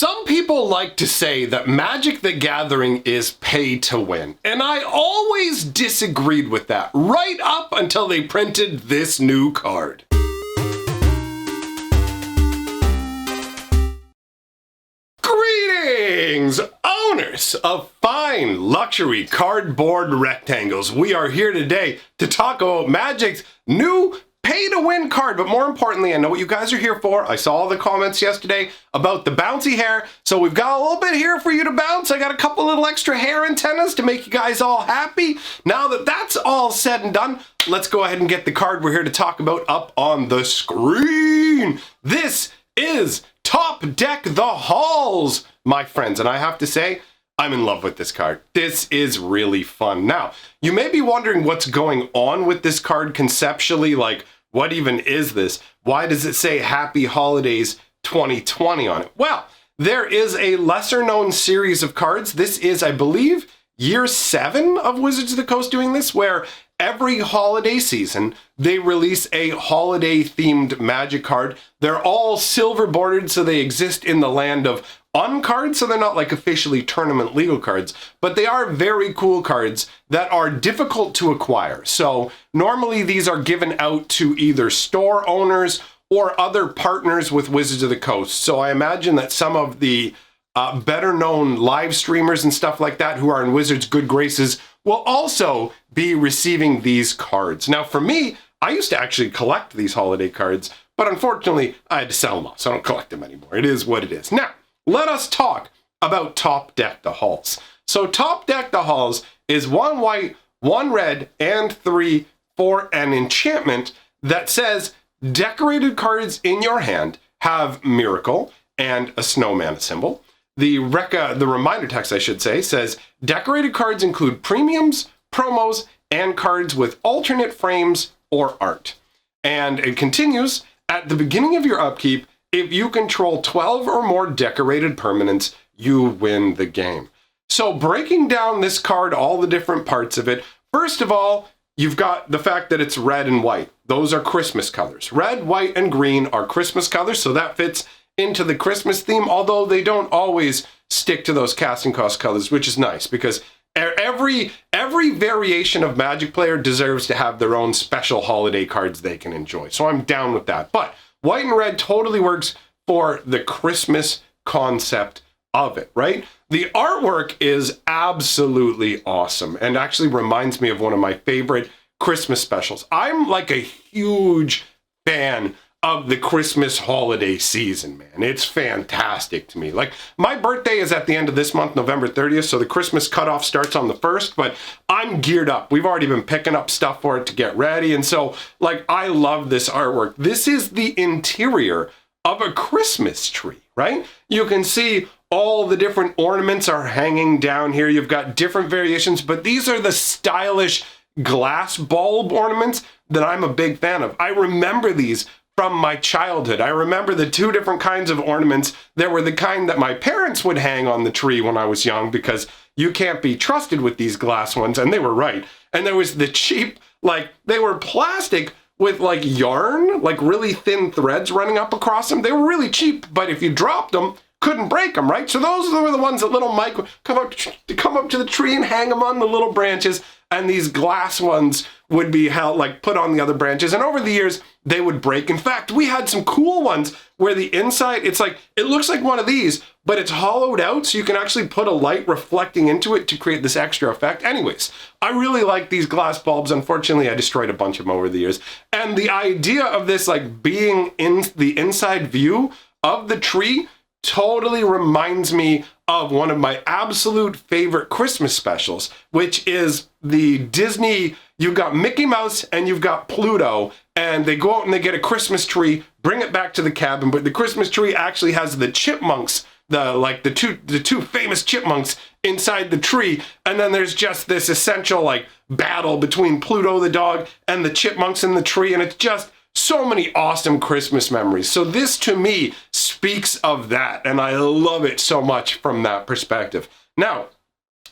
Some people like to say that Magic the Gathering is pay to win, and I always disagreed with that, right up until they printed this new card. Greetings, owners of fine luxury cardboard rectangles. We are here today to talk about Magic's new pay-to-win card, but more importantly, I know what you guys are here for. I saw all the comments yesterday about the bouncy hair, so we've got a little bit here for you to bounce. I got a couple little extra hair antennas to make you guys all happy. Now that that's all said and done, let's go ahead and get the card we're here to talk about up on the screen. This is Top Deck the Halls, my friends, and I have to say, I'm in love with this card. This is really fun. Now, you may be wondering what's going on with this card conceptually, like, what even is this? Why does it say Happy Holidays 2020 on it? Well, there is a lesser known series of cards. This is, I believe, year 7 of Wizards of the Coast doing this, where every holiday season, they release a holiday-themed Magic card. They're all silver bordered, so they exist in the land of uncards, so they're not like officially tournament legal cards, but they are very cool cards that are difficult to acquire. So normally these are given out to either store owners or other partners with Wizards of the Coast. So I imagine that some of the better known live streamers and stuff like that who are in Wizards' good graces will also be receiving these cards. Now for me, I used to actually collect these holiday cards, but unfortunately I had to sell them off, so I don't collect them anymore. It is what it is. Now, let us talk about Top Deck the Halls. So Top Deck the Halls is 1 white, 1 red, and 3 for an enchantment that says decorated cards in your hand have Miracle and a snowman symbol. The reminder text, I should say, says decorated cards include premiums, promos, and cards with alternate frames or art. And it continues, at the beginning of your upkeep, if you control 12 or more decorated permanents, you win the game. So breaking down this card, all the different parts of it, first of all, you've got the fact that it's red and white. Those are Christmas colors. Red, white, and green are Christmas colors, so that fits into the Christmas theme, although they don't always stick to those casting cost colors, which is nice because every variation of Magic player deserves to have their own special holiday cards they can enjoy. So I'm down with that. But white and red totally works for the Christmas concept of it, right? The artwork is absolutely awesome and actually reminds me of one of my favorite Christmas specials. I'm like a huge fan of the Christmas holiday season, man. It's fantastic to me. Like, my birthday is at the end of this month, November 30th, so the Christmas cutoff starts on the 1st, but I'm geared up. We've already been picking up stuff for it to get ready, and so, like, I love this artwork. This is the interior of a Christmas tree, right? You can see all the different ornaments are hanging down here. You've got different variations, but these are the stylish glass bulb ornaments that I'm a big fan of. I remember these from my childhood. I remember the 2 different kinds of ornaments. There were the kind that my parents would hang on the tree when I was young because you can't be trusted with these glass ones, and they were right. And there was the cheap, like, they were plastic with like yarn, like really thin threads running up across them. They were really cheap, but if you dropped them, couldn't break them, right? So those were the ones that little Mike would come up to the tree and hang them on the little branches, and these glass ones would be held, like, put on the other branches, and over the years they would break. In fact, we had some cool ones where the inside, it's like, it looks like one of these, but it's hollowed out, so you can actually put a light reflecting into it to create this extra effect. Anyways, I really like these glass bulbs. Unfortunately, I destroyed a bunch of them over the years. And the idea of this, like, being in the inside view of the tree totally reminds me of one of my absolute favorite Christmas specials, which is the Disney, you've got Mickey Mouse and you've got Pluto, and they go out and they get a Christmas tree, bring it back to the cabin, but the Christmas tree actually has the chipmunks, the two famous chipmunks inside the tree, and then there's just this essential, like, battle between Pluto the dog and the chipmunks in the tree, and it's just so many awesome Christmas memories. So this, to me, speaks of that, and I love it so much from that perspective. Now,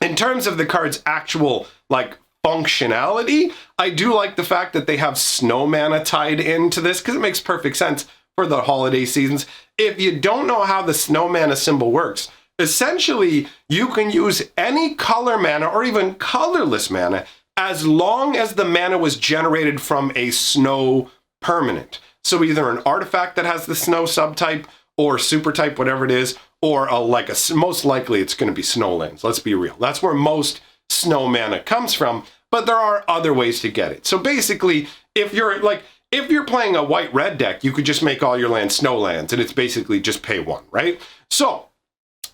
in terms of the card's actual, like, functionality, I do like the fact that they have Snowmana tied into this, because it makes perfect sense for the holiday seasons. if you don't know how the snow mana symbol works, essentially you can use any color mana or even colorless mana as long as the mana was generated from a snow permanent. So either an artifact that has the snow subtype or super type, whatever it is, or most likely it's going to be snowlands. Let's be real. That's where most snow mana comes from, but there are other ways to get it. So basically, if you're playing a white-red deck, you could just make all your lands snowlands, and it's basically just pay one, right? So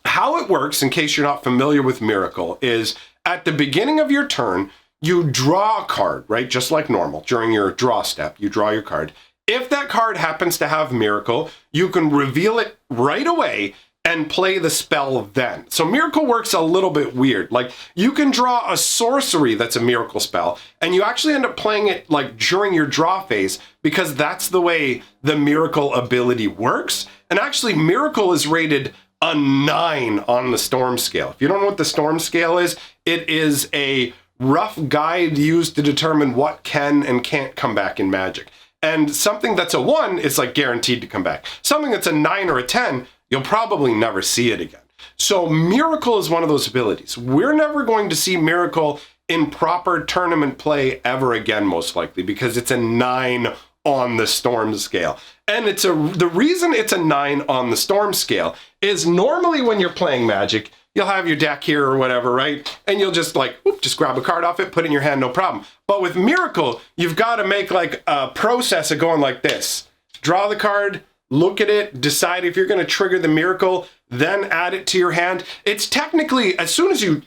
how it works, in case you're not familiar with Miracle, is at the beginning of your turn, you draw a card, right? Just like normal. During your draw step, you draw your card. If that card happens to have Miracle, you can reveal it right away and play the spell then. So Miracle works a little bit weird. Like, you can draw a sorcery that's a Miracle spell, and you actually end up playing it like during your draw phase, because that's the way the Miracle ability works. And actually, Miracle is rated a 9 on the Storm scale. If you don't know what the Storm scale is, it is a rough guide used to determine what can and can't come back in Magic. And something that's a 1 is like guaranteed to come back. Something that's a 9 or a 10, you'll probably never see it again. So Miracle is one of those abilities. We're never going to see Miracle in proper tournament play ever again, most likely, because it's a 9 on the Storm scale. And the reason it's a 9 on the Storm scale is normally when you're playing Magic, you'll have your deck here or whatever, right? And you'll just just grab a card off it, put it in your hand, no problem. But with Miracle, you've got to make like a process of going like this. Draw the card, look at it, decide if you're going to trigger the Miracle, then add it to your hand. It's technically, as soon as you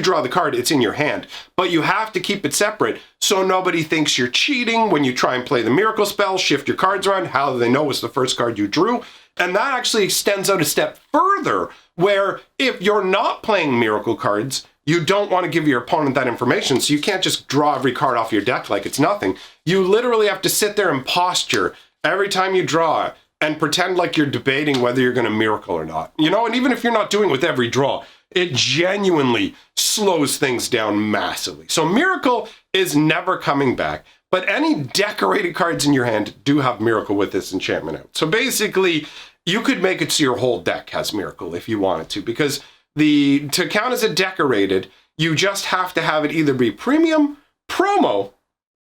draw the card, it's in your hand, but you have to keep it separate so nobody thinks you're cheating when you try and play the Miracle spell, shift your cards around. How do they know it's the first card you drew? And that actually extends out a step further, where if you're not playing Miracle cards, you don't want to give your opponent that information, so you can't just draw every card off your deck like it's nothing. You literally have to sit there and posture every time you draw and pretend like you're debating whether you're going to Miracle or not. You know, and even if you're not doing it with every draw, it genuinely slows things down massively. So Miracle is never coming back, but any decorated cards in your hand do have Miracle with this enchantment out. So basically, you could make it so your whole deck has Miracle if you wanted to, because to count as a decorated, you just have to have it either be premium, promo.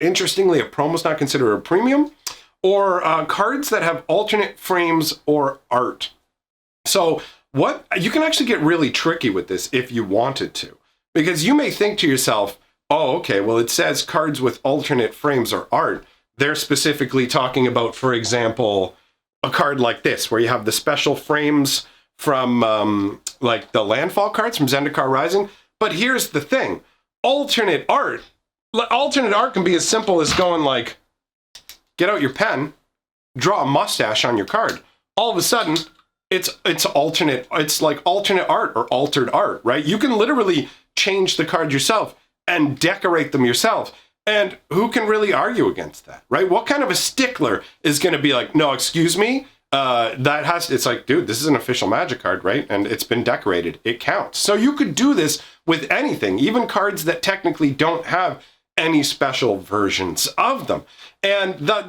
Interestingly, a promo's not considered a premium, or cards that have alternate frames or art. So you can actually get really tricky with this if you wanted to, because you may think to yourself, oh, okay, well, it says cards with landfall frames or art. They're specifically talking about, for example, a card like this, where you have the special frames from like the landfall cards from Zendikar Rising. But here's the thing, alternate art can be as simple as going like, get out your pen, draw a mustache on your card. All of a sudden, it's like alternate art or altered art, right? You can literally change the card yourself and decorate them yourself. And who can really argue against that, right? What kind of a stickler is going to be like, no, excuse me, it's like, dude, this is an official Magic card, right? And it's been decorated, it counts. So you could do this with anything, even cards that technically don't have any special versions of them. And that's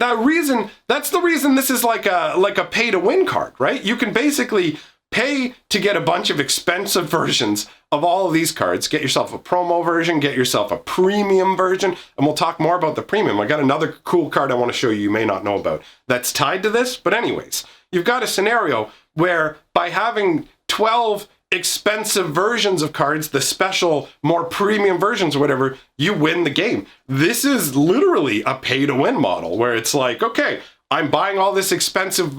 the reason this is like a pay to win card, right? You can basically pay to get a bunch of expensive versions of all of these cards. Get yourself a promo version, get yourself a premium version, and we'll talk more about the premium. I got another cool card I want to show you may not know about that's tied to this. But anyways, you've got a scenario where by having 12 expensive versions of cards, the special, more premium versions or whatever, you win the game. This is literally a pay to win model where it's like, okay, I'm buying all this expensive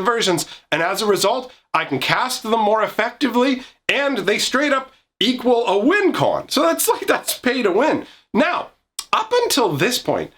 versions, and as a result, I can cast them more effectively, and they straight up equal a win con. So that's pay to win. Now, up until this point,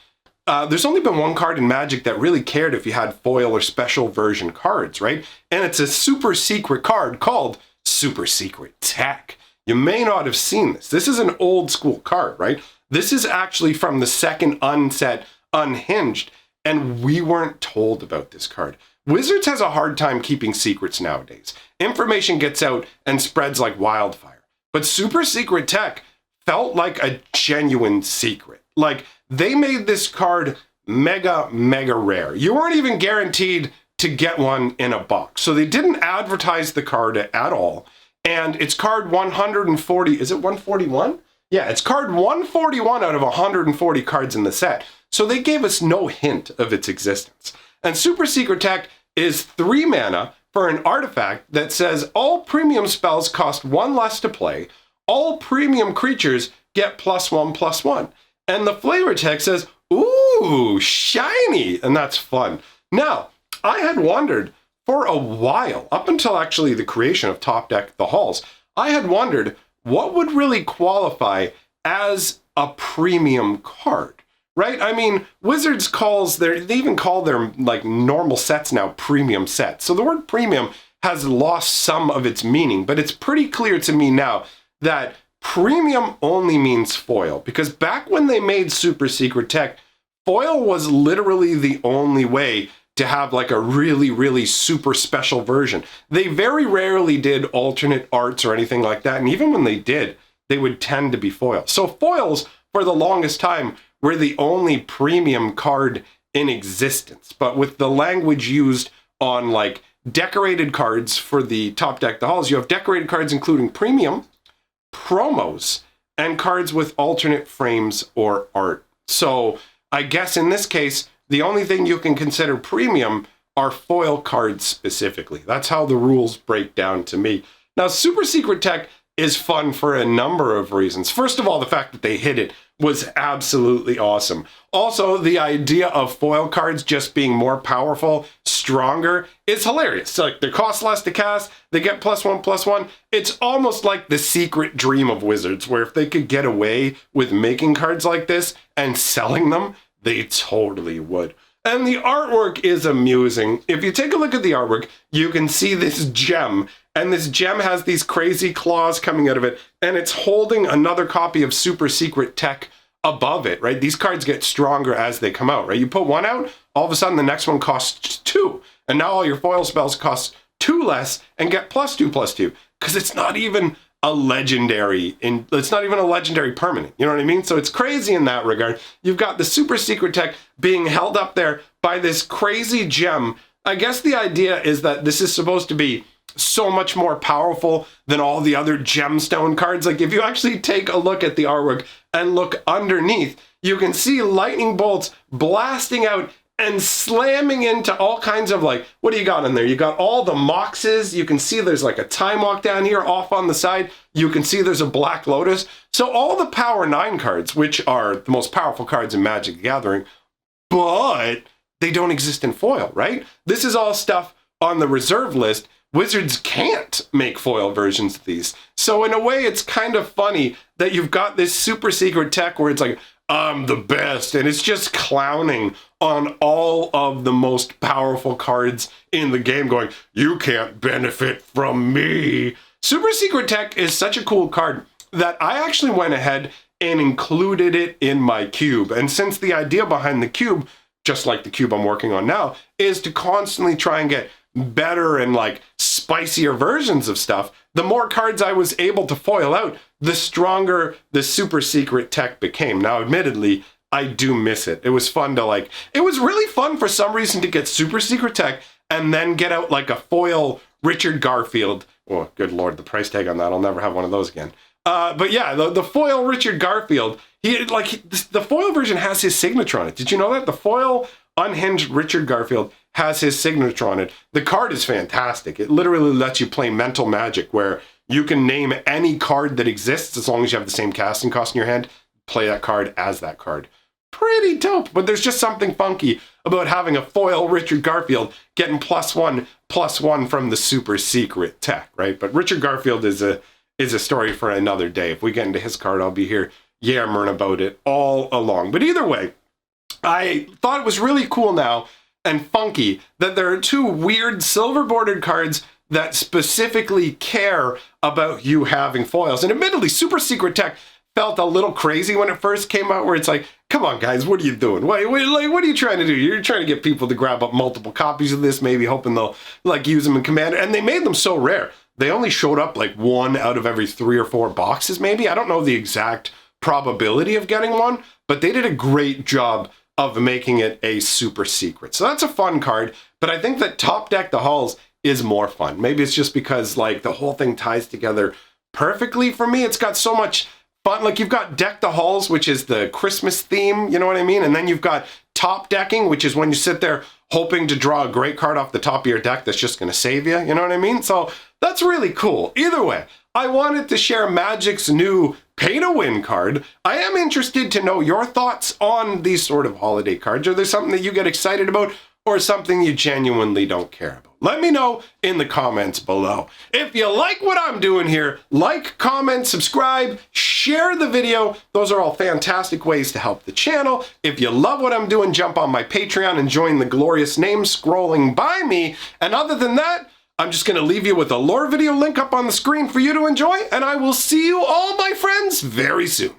there's only been one card in Magic that really cared if you had foil or special version cards, right? And it's a super secret card called Super Secret Tech. You may not have seen this. This is an old school card, right? This is actually from the second unset Unhinged, and we weren't told about this card. Wizards has a hard time keeping secrets nowadays. Information gets out and spreads like wildfire. But Super Secret Tech felt like a genuine secret. Like, they made this card mega, mega rare. You weren't even guaranteed to get one in a box. So they didn't advertise the card at all. And it's card 140, is it 141? Yeah, it's card 141 out of 140 cards in the set. So they gave us no hint of its existence. And Super Secret Tech is 3 mana for an artifact that says all premium spells cost 1 less to play. All premium creatures get +1/+1. And the flavor text says, ooh, shiny, and that's fun. Now, I had wondered for a while, up until actually the creation of Top Deck the Halls, I had wondered what would really qualify as a premium card, right? I mean, Wizards they even call their like normal sets now premium sets. So the word premium has lost some of its meaning, but it's pretty clear to me now that premium only means foil, because back when they made Super Secret Tech, foil was literally the only way to have like a really, really super special version. They very rarely did alternate arts or anything like that. And even when they did, they would tend to be foil. So foils, for the longest time, were the only premium card in existence. But with the language used on like decorated cards for the Top Deck the Halls, you have decorated cards including premium, promos, and cards with alternate frames or art. So I guess in this case, the only thing you can consider premium are foil cards specifically. That's how the rules break down to me. Now, Super Secret Tech is fun for a number of reasons. First of all, the fact that they hit it was absolutely awesome. Also, the idea of foil cards just being more powerful, stronger, is hilarious. So, like, they cost less to cast, they get +1/+1. It's almost like the secret dream of Wizards, where if they could get away with making cards like this and selling them, they totally would. And the artwork is amusing. If you take a look at the artwork, you can see this gem, and this gem has these crazy claws coming out of it, and it's holding another copy of Super Secret Tech above it, right? These cards get stronger as they come out, right? You put one out, all of a sudden the next one costs 2, and now all your foil spells cost 2 less and get +2/+2, because it's not even a legendary, it's not even a legendary permanent, you know what I mean? So it's crazy in that regard. You've got the Super Secret Tech being held up there by this crazy gem. I guess the idea is that this is supposed to be so much more powerful than all the other gemstone cards. Like if you actually take a look at the artwork and look underneath, you can see lightning bolts blasting out and slamming into all kinds of like, what do you got in there? You got all the moxes. You can see there's like a time walk down here off on the side. You can see there's a Black Lotus. So all the Power 9 cards, which are the most powerful cards in Magic the Gathering, but they don't exist in foil, right? This is all stuff on the reserve list. Wizards can't make foil versions of these. So in a way, it's kind of funny that you've got this Super Secret Tech where it's like, I'm the best, and it's just clowning on all of the most powerful cards in the game going, you can't benefit from me. Super Secret Tech is such a cool card that I actually went ahead and included it in my cube. And since the idea behind the cube, just like the cube I'm working on now, is to constantly try and get better and like spicier versions of stuff, the more cards I was able to foil out, the stronger the Super Secret Tech became. Now, admittedly, I do miss it. It was fun to like, it was really fun for some reason to get Super Secret Tech and then get out like a foil Richard Garfield. Oh, good Lord, the price tag on that. I'll never have one of those again. But yeah, the foil Richard Garfield, the foil version has his signature on it. Did you know that? The foil unhinged Richard Garfield has his signature on it. The card is fantastic. It literally lets you play mental magic where you can name any card that exists as long as you have the same casting cost in your hand, play that card as that card. Pretty dope, but there's just something funky about having a foil Richard Garfield getting +1/+1 from the Super Secret Tech, right? But Richard Garfield is a story for another day. If we get into his card, I'll be here yammering about it all along. But either way, I thought it was really cool now and funky that there are 2 weird silver bordered cards that specifically care about you having foils. And admittedly, Super Secret Tech felt a little crazy when it first came out, where it's like, come on guys, what are you doing? What are you trying to do? You're trying to get people to grab up multiple copies of this, maybe hoping they'll like use them in Commander. And they made them so rare. They only showed up like 1 out of every 3 or 4 boxes, maybe. I don't know the exact probability of getting one, but they did a great job of making it a super secret. So that's a fun card. but I think that Top Deck the Halls is more fun. Maybe it's just because like the whole thing ties together perfectly for me. It's got so much fun. Like you've got Deck the Halls, which is the Christmas theme, you know what I mean? And then you've got top decking, which is when you sit there hoping to draw a great card off the top of your deck that's just going to save you, you know what I mean? So that's really cool. Either way, I wanted to share Magic's new pay to win card. I am interested to know your thoughts on these sort of holiday cards. Are there something that you get excited about or something you genuinely don't care about? Let me know in the comments below. If you like what I'm doing here, like, comment, subscribe, share the video. Those are all fantastic ways to help the channel. If you love what I'm doing, jump on my Patreon and join the glorious names scrolling by me. And other than that, I'm just going to leave you with a lore video link up on the screen for you to enjoy, and I will see you all, my friends, very soon.